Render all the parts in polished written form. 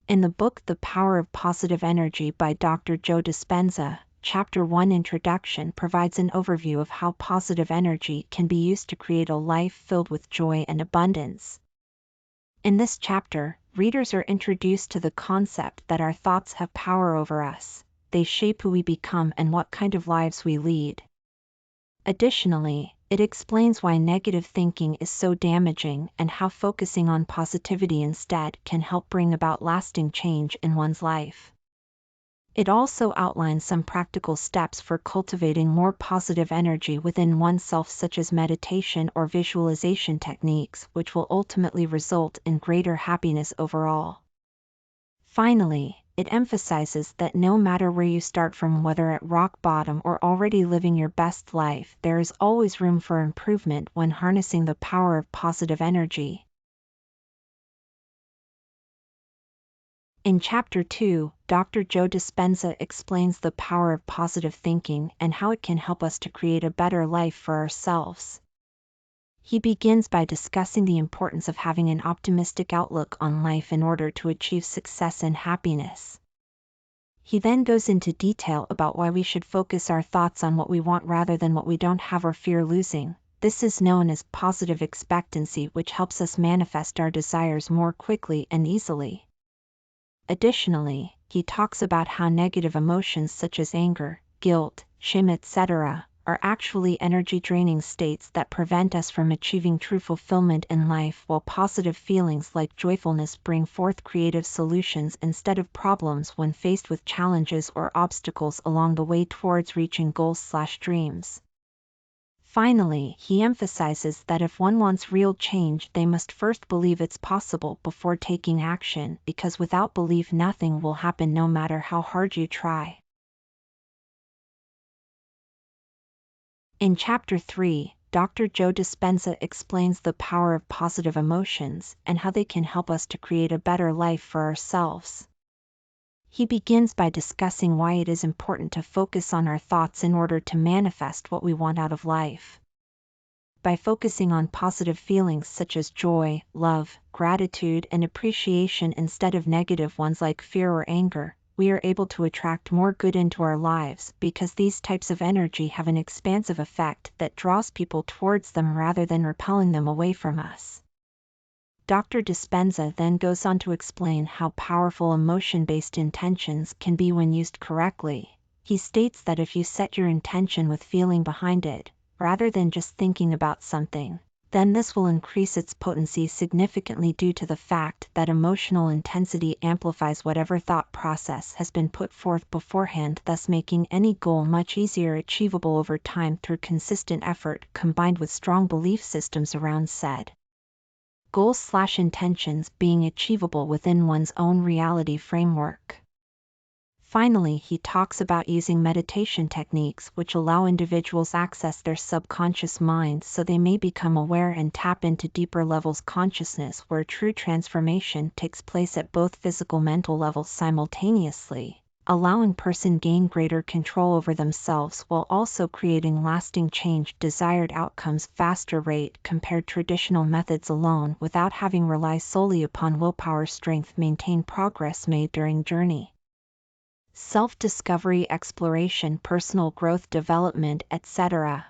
In the book The Power of Positive Energy by Dr. Joe Dispenza, Chapter 1 Introduction provides an overview of how positive energy can be used to create a life filled with joy and abundance. In this chapter, readers are introduced to the concept that our thoughts have power over us. They shape who we become and what kind of lives we lead. Additionally, it explains why negative thinking is so damaging and how focusing on positivity instead can help bring about lasting change in one's life. It also outlines some practical steps for cultivating more positive energy within oneself, such as meditation or visualization techniques, which will ultimately result in greater happiness overall. Finally, it emphasizes that no matter where you start from, whether at rock bottom or already living your best life, there is always room for improvement when harnessing the power of positive energy. In Chapter 2, Dr. Joe Dispenza explains the power of positive thinking and how it can help us to create a better life for ourselves. He begins by discussing the importance of having an optimistic outlook on life in order to achieve success and happiness. He then goes into detail about why we should focus our thoughts on what we want rather than what we don't have or fear losing. This is known as positive expectancy, which helps us manifest our desires more quickly and easily. Additionally, he talks about how negative emotions such as anger, guilt, shame, etc., are actually energy-draining states that prevent us from achieving true fulfillment in life, while positive feelings like joyfulness bring forth creative solutions instead of problems when faced with challenges or obstacles along the way towards reaching goals/dreams. Finally, he emphasizes that if one wants real change, they must first believe it's possible before taking action, because without belief nothing will happen no matter how hard you try. In Chapter 3, Dr. Joe Dispenza explains the power of positive emotions and how they can help us to create a better life for ourselves. He begins by discussing why it is important to focus on our thoughts in order to manifest what we want out of life. By focusing on positive feelings such as joy, love, gratitude, and appreciation instead of negative ones like fear or anger, we are able to attract more good into our lives, because these types of energy have an expansive effect that draws people towards them rather than repelling them away from us. Dr. Dispenza then goes on to explain how powerful emotion-based intentions can be when used correctly. He states that if you set your intention with feeling behind it, rather than just thinking about something, then this will increase its potency significantly due to the fact that emotional intensity amplifies whatever thought process has been put forth beforehand, thus making any goal much easier achievable over time through consistent effort combined with strong belief systems around said goals/intentions being achievable within one's own reality framework. Finally, he talks about using meditation techniques which allow individuals access their subconscious minds so they may become aware and tap into deeper levels consciousness, where true transformation takes place at both physical and mental levels simultaneously, allowing person gain greater control over themselves while also creating lasting change, desired outcomes faster rate compared traditional methods alone without having rely solely upon willpower strength maintain progress made during journey. Self-discovery, exploration, personal growth, development, etc.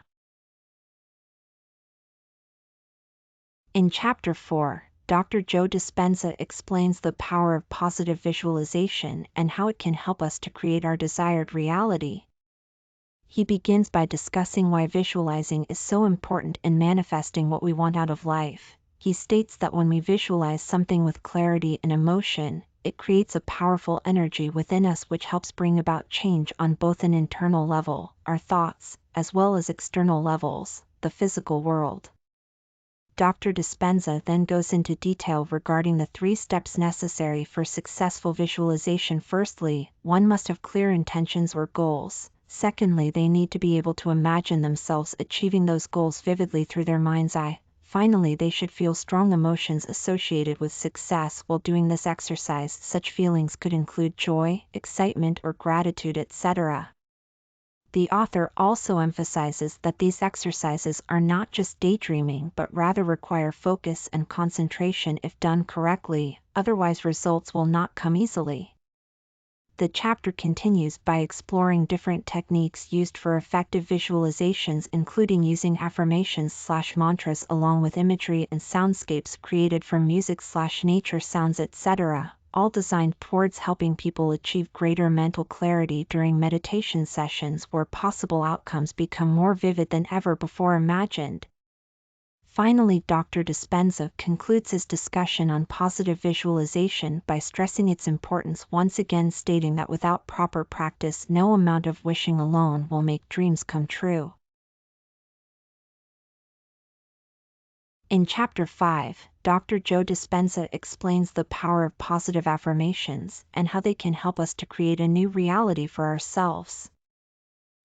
In Chapter 4, Dr. Joe Dispenza explains the power of positive visualization and how it can help us to create our desired reality. He begins by discussing why visualizing is so important in manifesting what we want out of life. He states that when we visualize something with clarity and emotion, it creates a powerful energy within us which helps bring about change on both an internal level, our thoughts, as well as external levels, the physical world. Dr. Dispenza then goes into detail regarding the 3 steps necessary for successful visualization. Firstly, one must have clear intentions or goals. Secondly, they need to be able to imagine themselves achieving those goals vividly through their mind's eye. Finally, they should feel strong emotions associated with success while doing this exercise. Such feelings could include joy, excitement, or gratitude, etc. The author also emphasizes that these exercises are not just daydreaming but rather require focus and concentration if done correctly, otherwise results will not come easily. The chapter continues by exploring different techniques used for effective visualizations, including using affirmations/mantras along with imagery and soundscapes created from music/nature sounds, etc., all designed towards helping people achieve greater mental clarity during meditation sessions where possible outcomes become more vivid than ever before imagined. Finally, Dr. Dispenza concludes his discussion on positive visualization by stressing its importance, once again stating that without proper practice, no amount of wishing alone will make dreams come true. In Chapter 5, Dr. Joe Dispenza explains the power of positive affirmations and how they can help us to create a new reality for ourselves.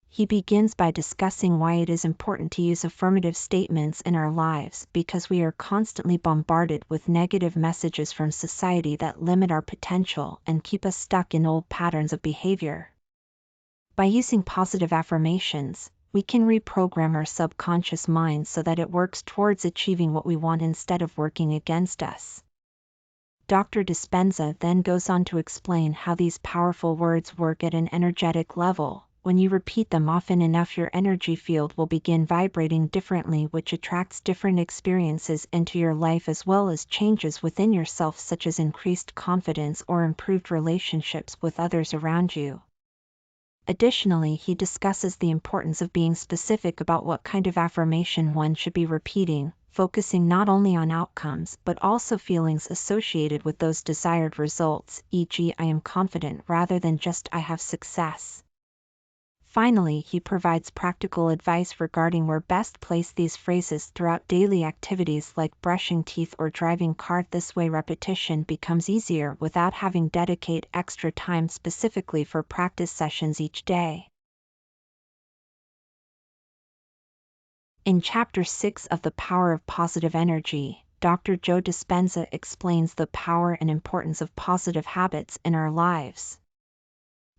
He begins by discussing why it is important to use affirmative statements in our lives, because we are constantly bombarded with negative messages from society that limit our potential and keep us stuck in old patterns of behavior. By using positive affirmations, we can reprogram our subconscious mind so that it works towards achieving what we want instead of working against us. Dr. Dispenza then goes on to explain how these powerful words work at an energetic level. When you repeat them often enough, your energy field will begin vibrating differently, which attracts different experiences into your life as well as changes within yourself, such as increased confidence or improved relationships with others around you. Additionally, he discusses the importance of being specific about what kind of affirmation one should be repeating, focusing not only on outcomes but also feelings associated with those desired results, e.g., I am confident, rather than just I have success. Finally, he provides practical advice regarding where best place these phrases throughout daily activities like brushing teeth or driving car. This way repetition becomes easier without having to dedicate extra time specifically for practice sessions each day. In Chapter 6 of The Power of Positive Energy, Dr. Joe Dispenza explains the power and importance of positive habits in our lives.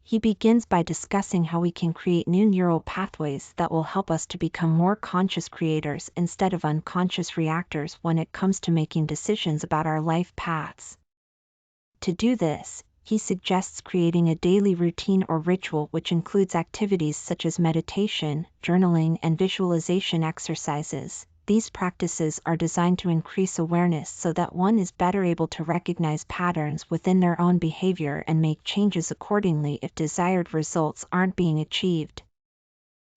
He begins by discussing how we can create new neural pathways that will help us to become more conscious creators instead of unconscious reactors when it comes to making decisions about our life paths. To do this, he suggests creating a daily routine or ritual which includes activities such as meditation, journaling, and visualization exercises. These practices are designed to increase awareness so that one is better able to recognize patterns within their own behavior and make changes accordingly if desired results aren't being achieved.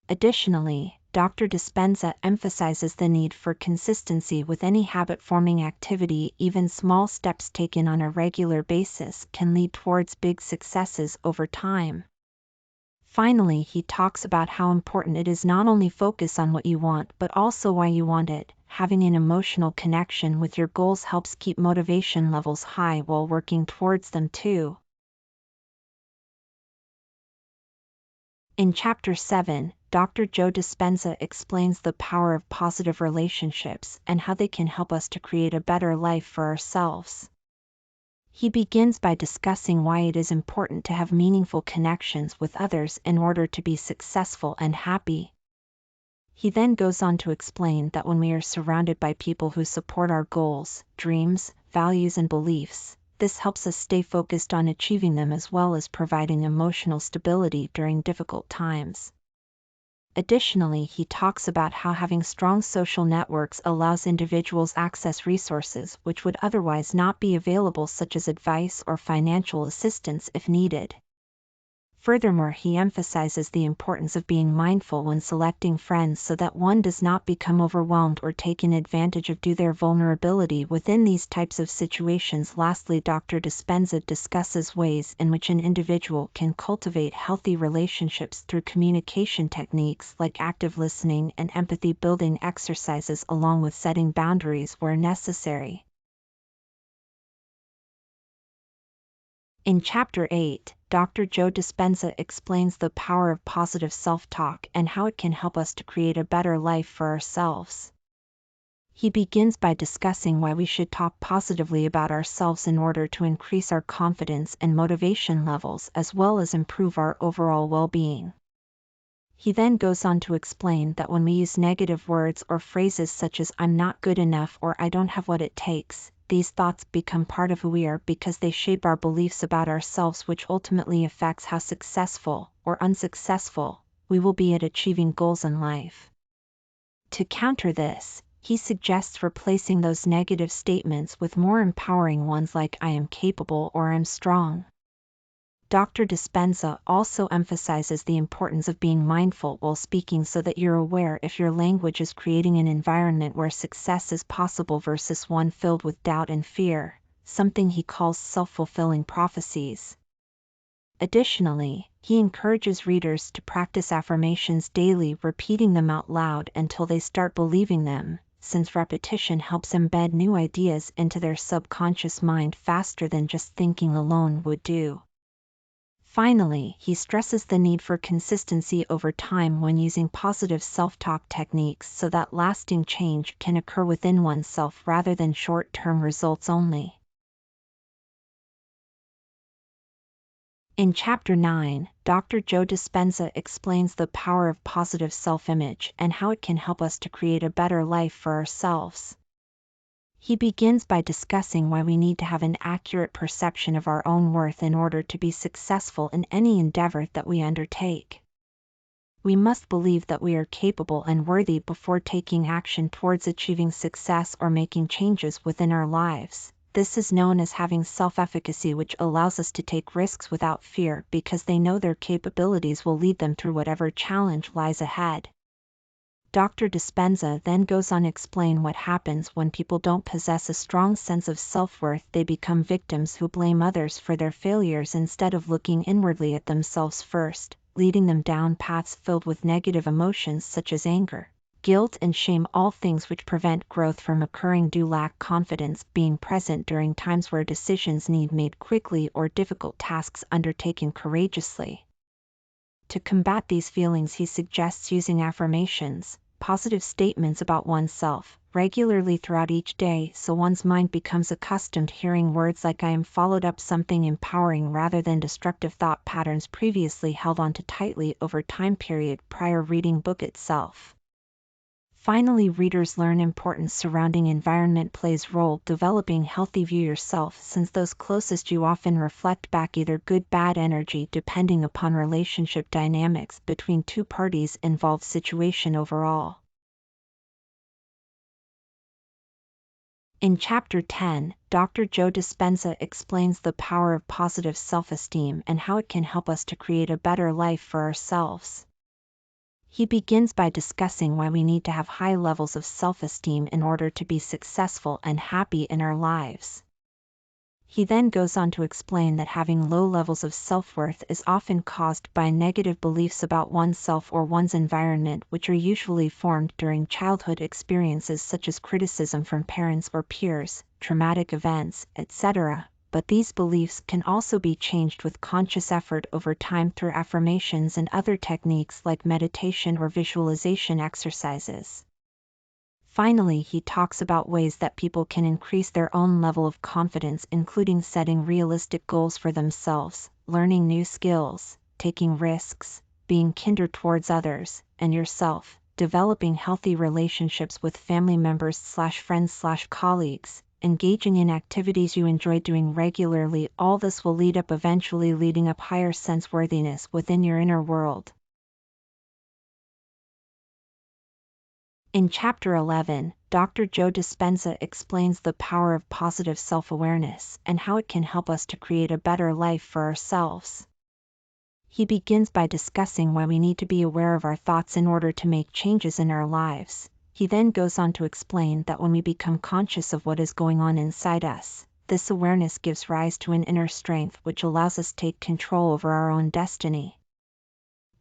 Additionally, Dr. Dispenza emphasizes the need for consistency with any habit-forming activity. Even small steps taken on a regular basis can lead towards big successes over time. Finally, he talks about how important it is not only focus on what you want but also why you want it. Having an emotional connection with your goals helps keep motivation levels high while working towards them too. In Chapter 7, Dr. Joe Dispenza explains the power of positive relationships and how they can help us to create a better life for ourselves. He begins by discussing why it is important to have meaningful connections with others in order to be successful and happy. He then goes on to explain that when we are surrounded by people who support our goals, dreams, values, and beliefs, this helps us stay focused on achieving them as well as providing emotional stability during difficult times. Additionally, he talks about how having strong social networks allows individuals access resources which would otherwise not be available, such as advice or financial assistance if needed. Furthermore, he emphasizes the importance of being mindful when selecting friends so that one does not become overwhelmed or taken advantage of due to their vulnerability within these types of situations. Lastly, Dr. Dispenza discusses ways in which an individual can cultivate healthy relationships through communication techniques like active listening and empathy-building exercises, along with setting boundaries where necessary. In Chapter 8, Dr. Joe Dispenza explains the power of positive self-talk and how it can help us to create a better life for ourselves. He begins by discussing why we should talk positively about ourselves in order to increase our confidence and motivation levels as well as improve our overall well-being. He then goes on to explain that when we use negative words or phrases such as "I'm not good enough" or "I don't have what it takes," these thoughts become part of who we are because they shape our beliefs about ourselves, which ultimately affects how successful or unsuccessful we will be at achieving goals in life. To counter this, he suggests replacing those negative statements with more empowering ones like "I am capable" or "I'm strong." Dr. Dispenza also emphasizes the importance of being mindful while speaking so that you're aware if your language is creating an environment where success is possible versus one filled with doubt and fear, something he calls self-fulfilling prophecies. Additionally, he encourages readers to practice affirmations daily, repeating them out loud until they start believing them, since repetition helps embed new ideas into their subconscious mind faster than just thinking alone would do. Finally, he stresses the need for consistency over time when using positive self-talk techniques so that lasting change can occur within oneself rather than short-term results only. In Chapter 9, Dr. Joe Dispenza explains the power of positive self-image and how it can help us to create a better life for ourselves. He begins by discussing why we need to have an accurate perception of our own worth in order to be successful in any endeavor that we undertake. We must believe that we are capable and worthy before taking action towards achieving success or making changes within our lives. This is known as having self-efficacy, which allows us to take risks without fear because they know their capabilities will lead them through whatever challenge lies ahead. Dr. Dispenza then goes on to explain what happens when people don't possess a strong sense of self-worth. They become victims who blame others for their failures instead of looking inwardly at themselves first, leading them down paths filled with negative emotions such as anger, guilt and shame, all things which prevent growth from occurring due to lack confidence being present during times where decisions need made quickly or difficult tasks undertaken courageously. To combat these feelings, he suggests using affirmations, positive statements about oneself, regularly throughout each day so one's mind becomes accustomed to hearing words like "I am" followed up something empowering rather than destructive thought patterns previously held onto tightly over time period prior reading book itself. Finally, readers learn importance surrounding environment plays role developing healthy view yourself, since those closest you often reflect back either good bad energy depending upon relationship dynamics between two parties involved situation overall. In Chapter 10, Dr. Joe Dispenza explains the power of positive self-esteem and how it can help us to create a better life for ourselves. He begins by discussing why we need to have high levels of self-esteem in order to be successful and happy in our lives. He then goes on to explain that having low levels of self-worth is often caused by negative beliefs about oneself or one's environment, which are usually formed during childhood experiences such as criticism from parents or peers, traumatic events, etc. But these beliefs can also be changed with conscious effort over time through affirmations and other techniques like meditation or visualization exercises. Finally, he talks about ways that people can increase their own level of confidence, including setting realistic goals for themselves, learning new skills, taking risks, being kinder towards others and yourself, developing healthy relationships with family members/friends/colleagues, engaging in activities you enjoy doing regularly. All this will lead up eventually leading up higher sense-worthiness within your inner world. In Chapter 11, Dr. Joe Dispenza explains the power of positive self-awareness and how it can help us to create a better life for ourselves. He begins by discussing why we need to be aware of our thoughts in order to make changes in our lives. He then goes on to explain that when we become conscious of what is going on inside us, this awareness gives rise to an inner strength which allows us to take control over our own destiny.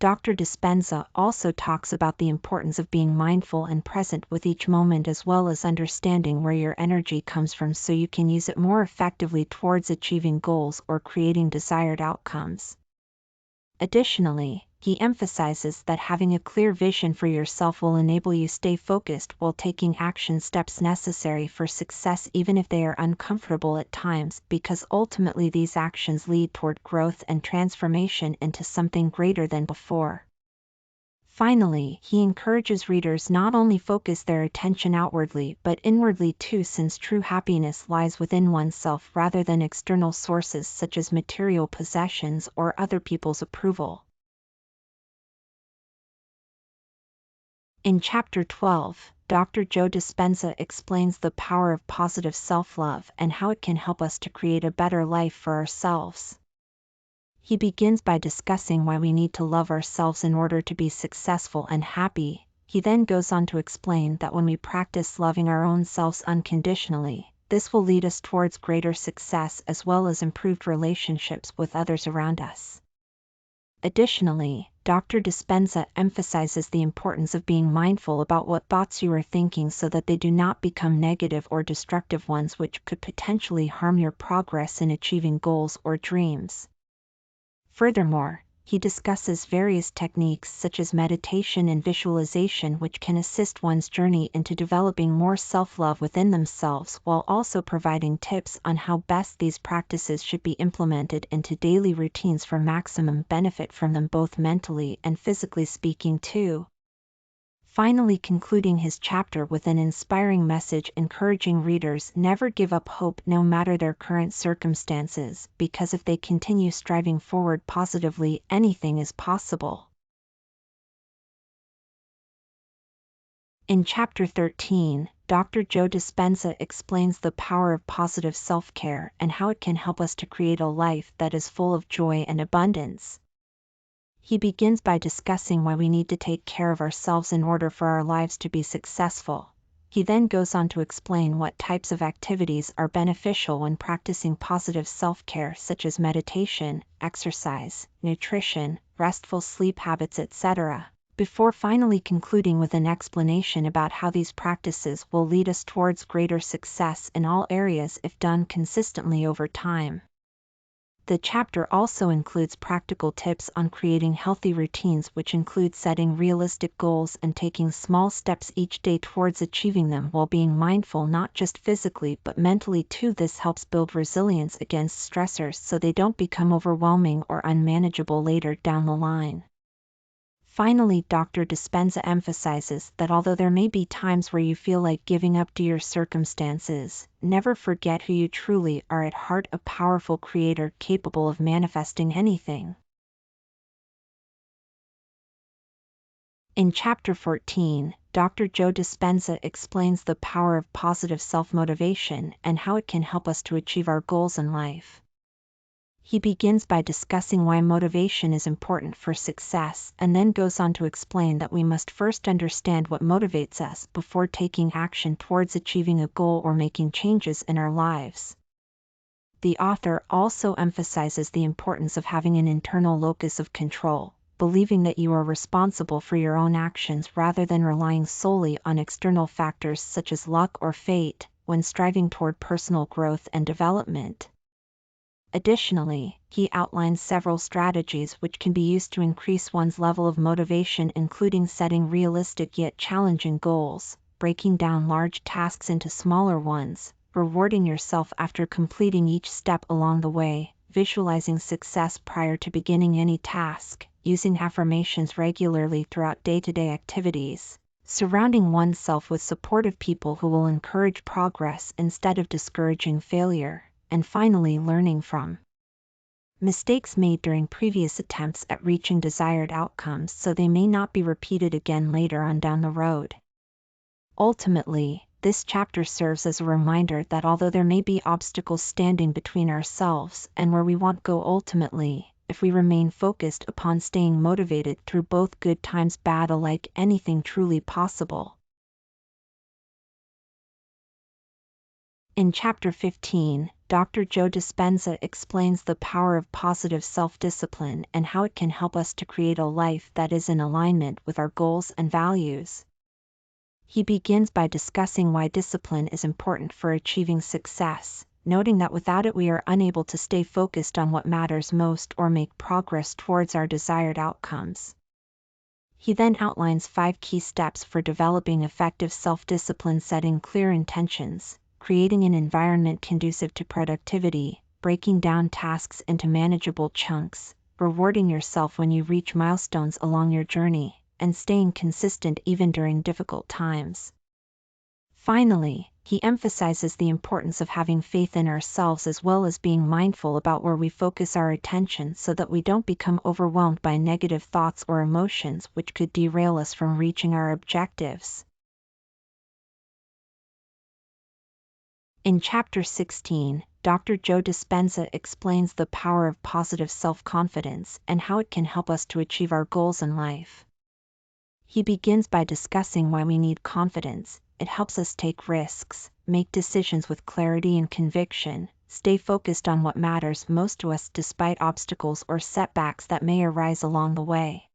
Dr. Dispenza also talks about the importance of being mindful and present with each moment, as well as understanding where your energy comes from so you can use it more effectively towards achieving goals or creating desired outcomes. Additionally, he emphasizes that having a clear vision for yourself will enable you to stay focused while taking action steps necessary for success, even if they are uncomfortable at times, because ultimately these actions lead toward growth and transformation into something greater than before. Finally, he encourages readers not only focus their attention outwardly but inwardly too, since true happiness lies within oneself rather than external sources such as material possessions or other people's approval. In Chapter 12, Dr. Joe Dispenza explains the power of positive self-love and how it can help us to create a better life for ourselves. He begins by discussing why we need to love ourselves in order to be successful and happy. He then goes on to explain that when we practice loving our own selves unconditionally, this will lead us towards greater success as well as improved relationships with others around us. Additionally, Dr. Dispenza emphasizes the importance of being mindful about what thoughts you are thinking so that they do not become negative or destructive ones which could potentially harm your progress in achieving goals or dreams. Furthermore, he discusses various techniques such as meditation and visualization which can assist one's journey into developing more self-love within themselves, while also providing tips on how best these practices should be implemented into daily routines for maximum benefit from them both mentally and physically speaking too. Finally concluding his chapter with an inspiring message encouraging readers never give up hope no matter their current circumstances, because if they continue striving forward positively, anything is possible. In Chapter 13, Dr. Joe Dispenza explains the power of positive self-care and how it can help us to create a life that is full of joy and abundance. He begins by discussing why we need to take care of ourselves in order for our lives to be successful. He then goes on to explain what types of activities are beneficial when practicing positive self-care such as meditation, exercise, nutrition, restful sleep habits, etc., before finally concluding with an explanation about how these practices will lead us towards greater success in all areas if done consistently over time. The chapter also includes practical tips on creating healthy routines, which include setting realistic goals and taking small steps each day towards achieving them while being mindful not just physically but mentally too. This helps build resilience against stressors so they don't become overwhelming or unmanageable later down the line. Finally, Dr. Dispenza emphasizes that although there may be times where you feel like giving up to your circumstances, never forget who you truly are at heart, a powerful creator capable of manifesting anything. In Chapter 14, Dr. Joe Dispenza explains the power of positive self-motivation and how it can help us to achieve our goals in life. He begins by discussing why motivation is important for success and then goes on to explain that we must first understand what motivates us before taking action towards achieving a goal or making changes in our lives. The author also emphasizes the importance of having an internal locus of control, believing that you are responsible for your own actions rather than relying solely on external factors such as luck or fate when striving toward personal growth and development. Additionally, he outlines several strategies which can be used to increase one's level of motivation, including setting realistic yet challenging goals, breaking down large tasks into smaller ones, rewarding yourself after completing each step along the way, visualizing success prior to beginning any task, using affirmations regularly throughout day-to-day activities, surrounding oneself with supportive people who will encourage progress instead of discouraging failure, and finally learning from mistakes made during previous attempts at reaching desired outcomes so they may not be repeated again later on down the road. Ultimately, this chapter serves as a reminder that although there may be obstacles standing between ourselves and where we want to go ultimately, if we remain focused upon staying motivated through both good times bad alike, anything truly possible. In Chapter 15, Dr. Joe Dispenza explains the power of positive self-discipline and how it can help us to create a life that is in alignment with our goals and values. He begins by discussing why discipline is important for achieving success, noting that without it we are unable to stay focused on what matters most or make progress towards our desired outcomes. He then outlines 5 key steps for developing effective self-discipline: setting clear intentions, creating an environment conducive to productivity, breaking down tasks into manageable chunks, rewarding yourself when you reach milestones along your journey, and staying consistent even during difficult times. Finally, he emphasizes the importance of having faith in ourselves as well as being mindful about where we focus our attention so that we don't become overwhelmed by negative thoughts or emotions which could derail us from reaching our objectives. In Chapter 16, Dr. Joe Dispenza explains the power of positive self-confidence and how it can help us to achieve our goals in life. He begins by discussing why we need confidence. It helps us take risks, make decisions with clarity and conviction, stay focused on what matters most to us despite obstacles or setbacks that may arise along the way.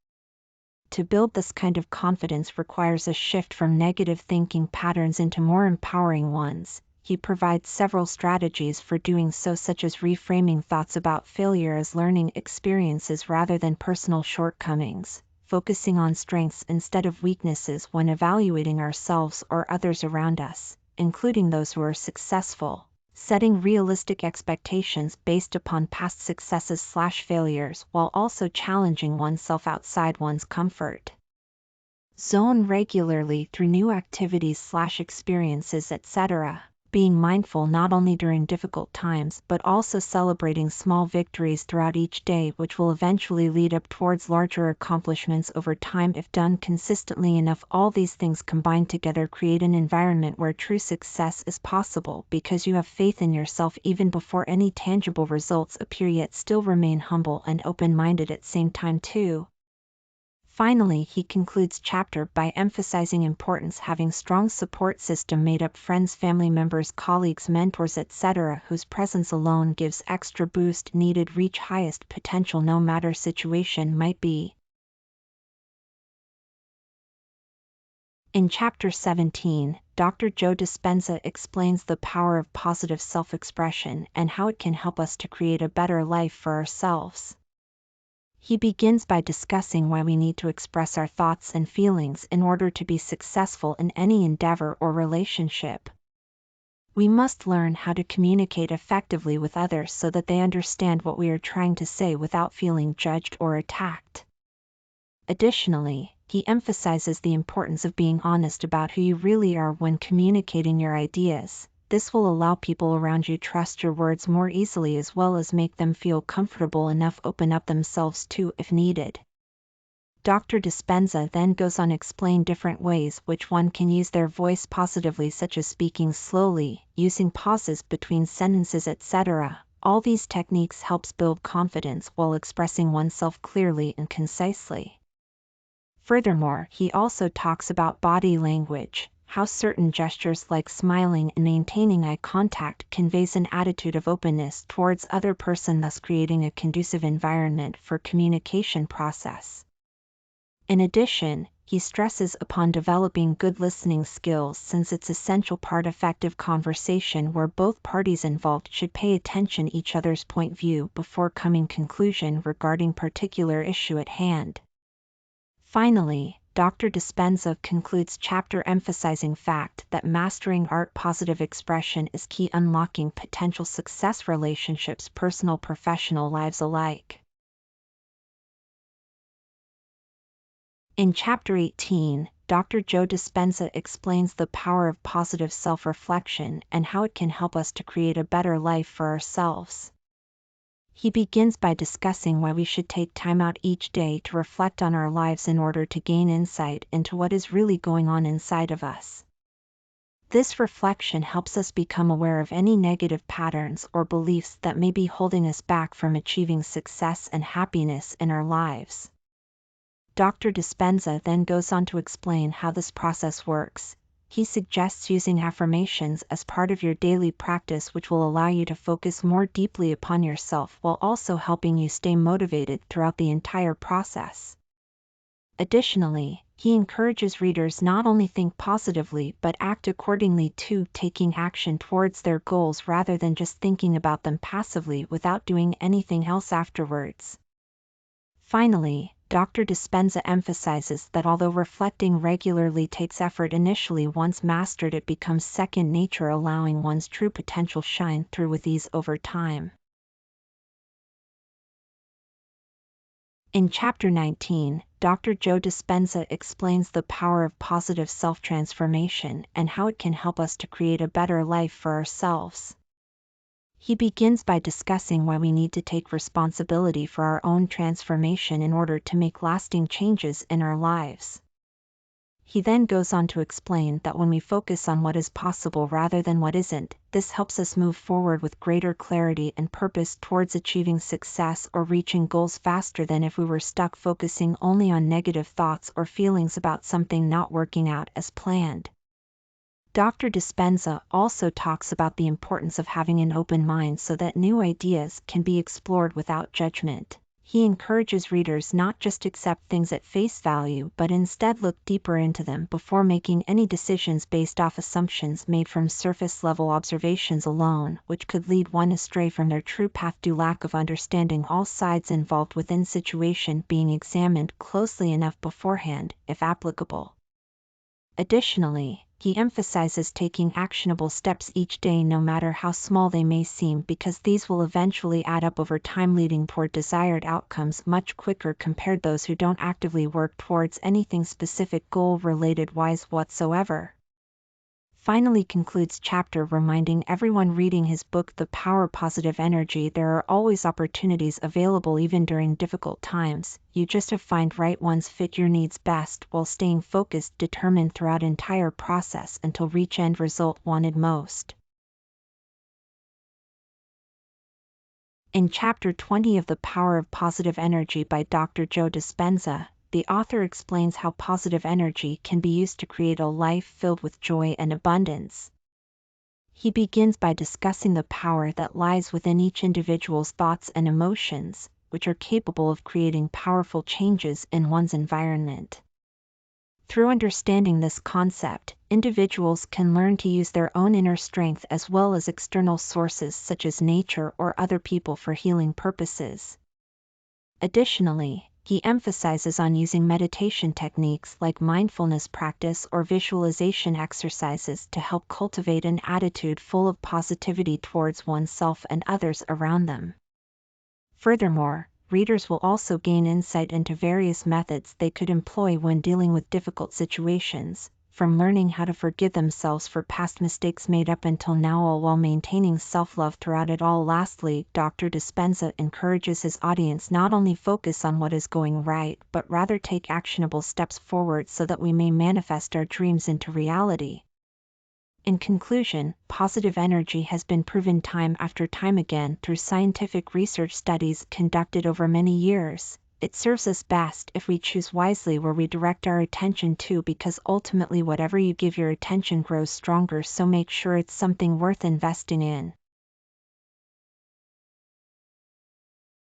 To build this kind of confidence requires a shift from negative thinking patterns into more empowering ones. He provides several strategies for doing so, such as reframing thoughts about failure as learning experiences rather than personal shortcomings, focusing on strengths instead of weaknesses when evaluating ourselves or others around us, including those who are successful, setting realistic expectations based upon past successes/failures while also challenging oneself outside one's comfort zone regularly through new activities/experiences, etc. Being mindful not only during difficult times but also celebrating small victories throughout each day, which will eventually lead up towards larger accomplishments over time if done consistently enough. All these things combined together create an environment where true success is possible because you have faith in yourself even before any tangible results appear, yet still remain humble and open-minded at the same time too. Finally, he concludes chapter by emphasizing importance having strong support system made up friends, family members, colleagues, mentors, etc., whose presence alone gives extra boost needed reach highest potential no matter situation might be. In Chapter 17, Dr. Joe Dispenza explains the power of positive self-expression and how it can help us to create a better life for ourselves. He begins by discussing why we need to express our thoughts and feelings in order to be successful in any endeavor or relationship. We must learn how to communicate effectively with others so that they understand what we are trying to say without feeling judged or attacked. Additionally, he emphasizes the importance of being honest about who you really are when communicating your ideas. This will allow people around you trust your words more easily as well as make them feel comfortable enough open up themselves too if needed. Dr. Dispenza then goes on to explain different ways which one can use their voice positively, such as speaking slowly, using pauses between sentences, etc. All these techniques helps build confidence while expressing oneself clearly and concisely. Furthermore, he also talks about body language, how certain gestures like smiling and maintaining eye contact conveys an attitude of openness towards other person, thus creating a conducive environment for communication process. In addition, he stresses upon developing good listening skills since it's essential part of effective conversation where both parties involved should pay attention to each other's point of view before coming to conclusion regarding particular issue at hand. Finally, Dr. Dispenza concludes chapter emphasizing fact that mastering art positive expression is key unlocking potential success relationships, personal professional lives alike. In Chapter 18, Dr. Joe Dispenza explains the power of positive self-reflection and how it can help us to create a better life for ourselves. He begins by discussing why we should take time out each day to reflect on our lives in order to gain insight into what is really going on inside of us. This reflection helps us become aware of any negative patterns or beliefs that may be holding us back from achieving success and happiness in our lives. Dr. Dispenza then goes on to explain how this process works. He suggests using affirmations as part of your daily practice, which will allow you to focus more deeply upon yourself while also helping you stay motivated throughout the entire process. Additionally, he encourages readers not only think positively but act accordingly too, taking action towards their goals rather than just thinking about them passively without doing anything else afterwards. Finally, Dr. Dispenza emphasizes that although reflecting regularly takes effort initially, once mastered it becomes second nature, allowing one's true potential shine through with ease over time. In Chapter 19, Dr. Joe Dispenza explains the power of positive self-transformation and how it can help us to create a better life for ourselves. He begins by discussing why we need to take responsibility for our own transformation in order to make lasting changes in our lives. He then goes on to explain that when we focus on what is possible rather than what isn't, this helps us move forward with greater clarity and purpose towards achieving success or reaching goals faster than if we were stuck focusing only on negative thoughts or feelings about something not working out as planned. Dr. Dispenza also talks about the importance of having an open mind so that new ideas can be explored without judgment. He encourages readers not just to accept things at face value but instead look deeper into them before making any decisions based off assumptions made from surface-level observations alone, which could lead one astray from their true path due to lack of understanding all sides involved within situation being examined closely enough beforehand, if applicable. Additionally, he emphasizes taking actionable steps each day no matter how small they may seem because these will eventually add up over time leading toward desired outcomes much quicker compared to those who don't actively work towards anything specific goal-related wise whatsoever. Finally concludes chapter reminding everyone reading his book The Power of Positive Energy there are always opportunities available even during difficult times, you just have to find right ones fit your needs best while staying focused determined throughout entire process until reach end result wanted most. In chapter 20 of The Power of Positive Energy by Dr. Joe Dispenza, the author explains how positive energy can be used to create a life filled with joy and abundance. He begins by discussing the power that lies within each individual's thoughts and emotions, which are capable of creating powerful changes in one's environment. Through understanding this concept, individuals can learn to use their own inner strength as well as external sources such as nature or other people for healing purposes. Additionally, he emphasizes on using meditation techniques like mindfulness practice or visualization exercises to help cultivate an attitude full of positivity towards oneself and others around them. Furthermore, readers will also gain insight into various methods they could employ when dealing with difficult situations, from learning how to forgive themselves for past mistakes made up until now, all while maintaining self-love throughout it all. Lastly, Dr. Dispenza encourages his audience not only focus on what is going right but rather take actionable steps forward so that we may manifest our dreams into reality. In conclusion, positive energy has been proven time after time again through scientific research studies conducted over many years. It serves us best if we choose wisely where we direct our attention to, because ultimately whatever you give your attention grows stronger, so make sure it's something worth investing in.